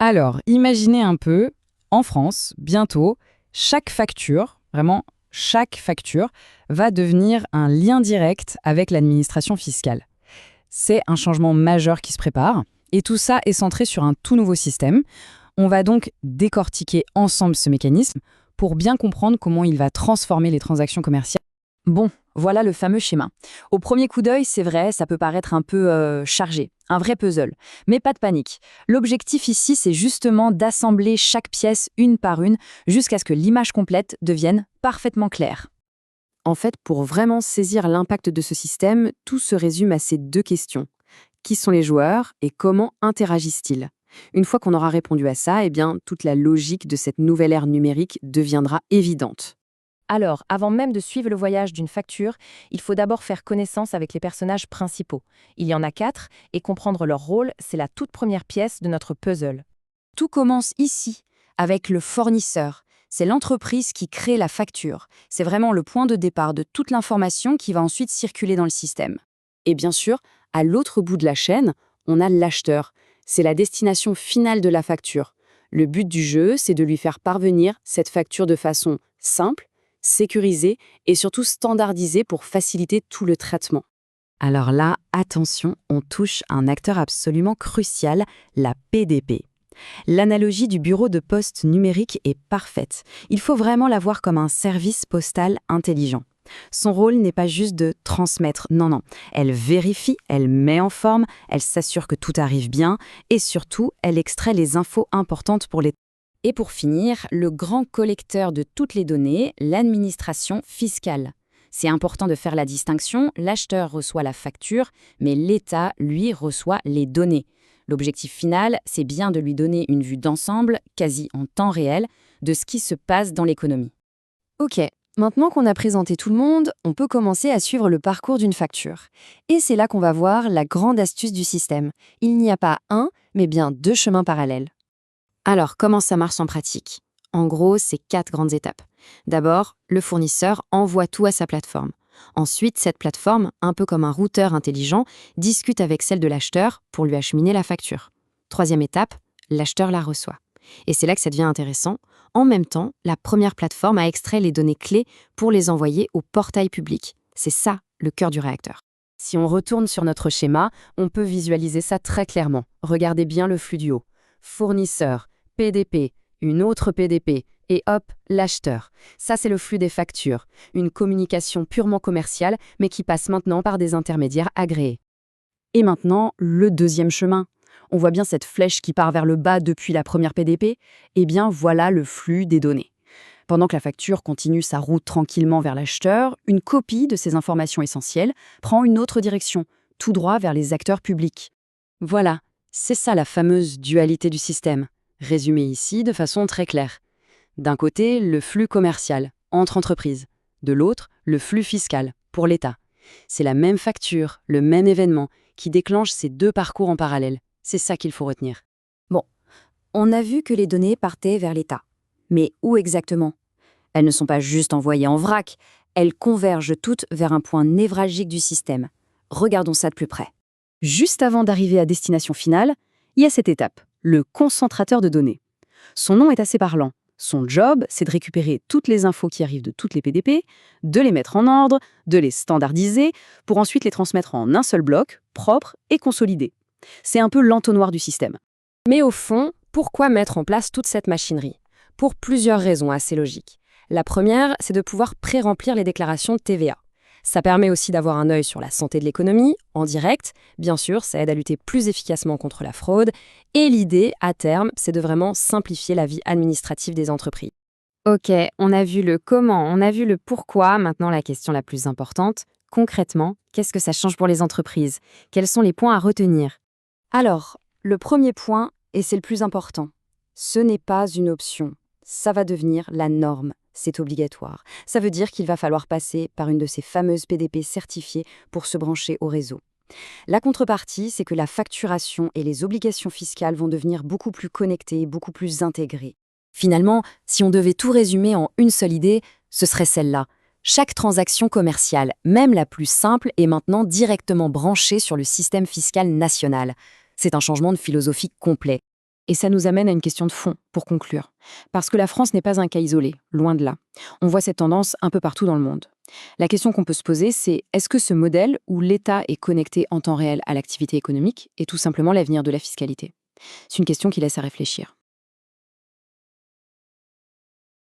Alors, imaginez un peu, en France, bientôt, chaque facture, vraiment chaque facture, va devenir un lien direct avec l'administration fiscale. C'est un changement majeur qui se prépare, et tout ça est centré sur un tout nouveau système. On va donc décortiquer ensemble ce mécanisme pour bien comprendre comment il va transformer les transactions commerciales. Bon, voilà le fameux schéma. Au premier coup d'œil, c'est vrai, ça peut paraître un peu chargé, un vrai puzzle. Mais pas de panique. L'objectif ici, c'est justement d'assembler chaque pièce une par une jusqu'à ce que l'image complète devienne parfaitement claire. En fait, pour vraiment saisir l'impact de ce système, tout se résume à ces deux questions. Qui sont les joueurs et comment interagissent-ils? Une fois qu'on aura répondu à ça, eh bien, toute la logique de cette nouvelle ère numérique deviendra évidente. Alors, avant même de suivre le voyage d'une facture, il faut d'abord faire connaissance avec les personnages principaux. Il y en a 4, et comprendre leur rôle, c'est la toute première pièce de notre puzzle. Tout commence ici, avec le fournisseur. C'est l'entreprise qui crée la facture. C'est vraiment le point de départ de toute l'information qui va ensuite circuler dans le système. Et bien sûr, à l'autre bout de la chaîne, on a l'acheteur. C'est la destination finale de la facture. Le but du jeu, c'est de lui faire parvenir cette facture de façon simple, sécurisée et surtout standardisée pour faciliter tout le traitement. Alors là, attention, on touche un acteur absolument crucial, la PDP. L'analogie du bureau de poste numérique est parfaite. Il faut vraiment la voir comme un service postal intelligent. Son rôle n'est pas juste de transmettre, non. Elle vérifie, elle met en forme, elle s'assure que tout arrive bien et surtout, elle extrait les infos importantes pour les... Et pour finir, le grand collecteur de toutes les données, l'administration fiscale. C'est important de faire la distinction, l'acheteur reçoit la facture, mais l'État, lui, reçoit les données. L'objectif final, c'est bien de lui donner une vue d'ensemble, quasi en temps réel, de ce qui se passe dans l'économie. Ok, maintenant qu'on a présenté tout le monde, on peut commencer à suivre le parcours d'une facture. Et c'est là qu'on va voir la grande astuce du système. Il n'y a pas un, mais bien deux chemins parallèles. Alors, comment ça marche en pratique? En gros, c'est 4 grandes étapes. D'abord, le fournisseur envoie tout à sa plateforme. Ensuite, cette plateforme, un peu comme un routeur intelligent, discute avec celle de l'acheteur pour lui acheminer la facture. Troisième étape, l'acheteur la reçoit. Et c'est là que ça devient intéressant. En même temps, la première plateforme a extrait les données clés pour les envoyer au portail public. C'est ça, le cœur du réacteur. Si on retourne sur notre schéma, on peut visualiser ça très clairement. Regardez bien le flux du haut. Fournisseur, PDP, une autre PDP, et hop, l'acheteur. Ça, c'est le flux des factures, une communication purement commerciale, mais qui passe maintenant par des intermédiaires agréés. Et maintenant, le deuxième chemin. On voit bien cette flèche qui part vers le bas depuis la première PDP. Eh bien, voilà le flux des données. Pendant que la facture continue sa route tranquillement vers l'acheteur, une copie de ces informations essentielles prend une autre direction, tout droit vers les acteurs publics. Voilà, c'est ça la fameuse dualité du système, résumée ici de façon très claire. D'un côté, le flux commercial, entre entreprises. De l'autre, le flux fiscal, pour l'État. C'est la même facture, le même événement, qui déclenche ces deux parcours en parallèle. C'est ça qu'il faut retenir. Bon, on a vu que les données partaient vers l'État. Mais où exactement? Elles ne sont pas juste envoyées en vrac, elles convergent toutes vers un point névralgique du système. Regardons ça de plus près. Juste avant d'arriver à destination finale, il y a cette étape, le concentrateur de données. Son nom est assez parlant. Son job, c'est de récupérer toutes les infos qui arrivent de toutes les PDP, de les mettre en ordre, de les standardiser, pour ensuite les transmettre en un seul bloc, propre et consolidé. C'est un peu l'entonnoir du système. Mais au fond, pourquoi mettre en place toute cette machinerie? Pour plusieurs raisons assez logiques. La première, c'est de pouvoir pré-remplir les déclarations de TVA. Ça permet aussi d'avoir un œil sur la santé de l'économie, en direct. Bien sûr, ça aide à lutter plus efficacement contre la fraude. Et l'idée, à terme, c'est de vraiment simplifier la vie administrative des entreprises. Ok, on a vu le comment, on a vu le pourquoi. Maintenant, la question la plus importante. Concrètement, qu'est-ce que ça change pour les entreprises? Quels sont les points à retenir? Alors, le premier point, et c'est le plus important, ce n'est pas une option. Ça va devenir la norme. C'est obligatoire. Ça veut dire qu'il va falloir passer par une de ces fameuses PDP certifiées pour se brancher au réseau. La contrepartie, c'est que la facturation et les obligations fiscales vont devenir beaucoup plus connectées, beaucoup plus intégrées. Finalement, si on devait tout résumer en une seule idée, ce serait celle-là. Chaque transaction commerciale, même la plus simple, est maintenant directement branchée sur le système fiscal national. C'est un changement de philosophie complet. Et ça nous amène à une question de fond, pour conclure. Parce que la France n'est pas un cas isolé, loin de là. On voit cette tendance un peu partout dans le monde. La question qu'on peut se poser, c'est est-ce que ce modèle où l'État est connecté en temps réel à l'activité économique est tout simplement l'avenir de la fiscalité? C'est une question qui laisse à réfléchir.